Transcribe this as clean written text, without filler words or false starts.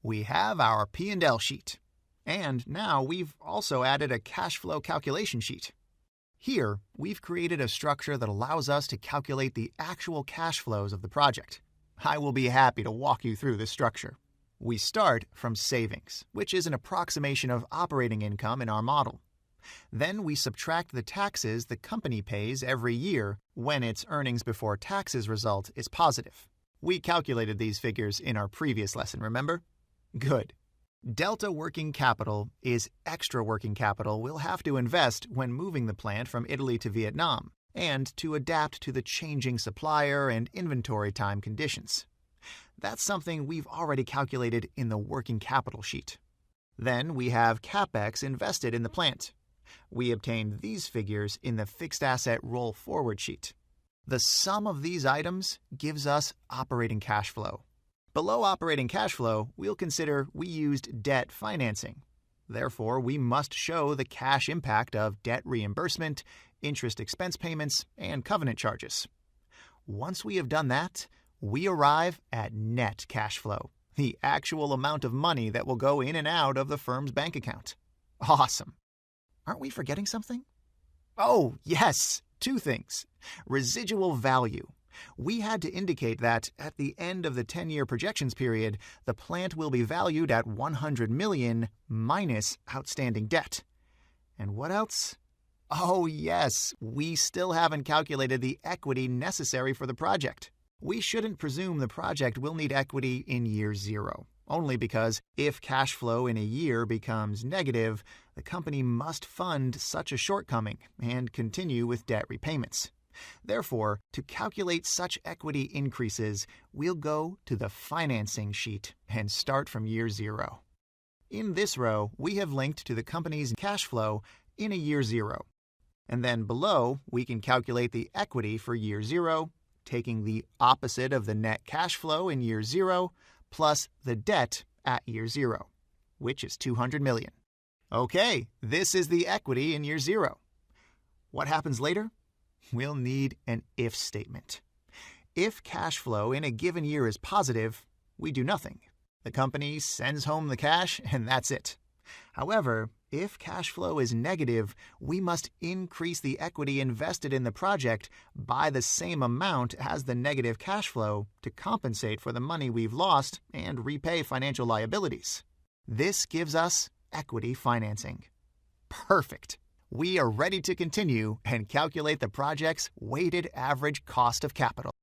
We have our P&L sheet. And now we've also added a cash flow calculation sheet. Here, we've created a structure that allows us to calculate the actual cash flows of the project. I will be happy to walk you through this structure. We start from savings, which is an approximation of operating income in our model. Then we subtract the taxes the company pays every year when its earnings before taxes result is positive. We calculated these figures in our previous lesson, remember? Good. Delta working capital is extra working capital we'll have to invest when moving the plant from Italy to Vietnam and to adapt to the changing supplier and inventory time conditions. That's something we've already calculated in the working capital sheet. Then we have CapEx invested in the plant. We obtained these figures in the fixed asset roll forward sheet. The sum of these items gives us operating cash flow. Below operating cash flow, we'll consider we used debt financing. Therefore, we must show the cash impact of debt reimbursement, interest expense payments, and covenant charges. Once we have done that, we arrive at net cash flow, the actual amount of money that will go in and out of the firm's bank account. Awesome. Aren't we forgetting something? Oh, yes, 2 things. Residual value. We had to indicate that at the end of the 10-year projections period, the plant will be valued at $100 million minus outstanding debt. And what else? Oh, yes, we still haven't calculated the equity necessary for the project. We shouldn't presume the project will need equity in year 0, only because if cash flow in a year becomes negative, the company must fund such a shortcoming and continue with debt repayments. Therefore, to calculate such equity increases, we'll go to the financing sheet and start from year 0. In this row, we have linked to the company's cash flow in a year 0. And then below, we can calculate the equity for year 0, taking the opposite of the net cash flow in year 0 plus the debt at year 0, which is $200 million. Okay, this is the equity in year 0. What happens later? We'll need an if statement. If cash flow in a given year is positive, we do nothing. The company sends home the cash and that's it. However, if cash flow is negative, we must increase the equity invested in the project by the same amount as the negative cash flow to compensate for the money we've lost and repay financial liabilities. This gives us equity financing. Perfect. We are ready to continue and calculate the project's weighted average cost of capital.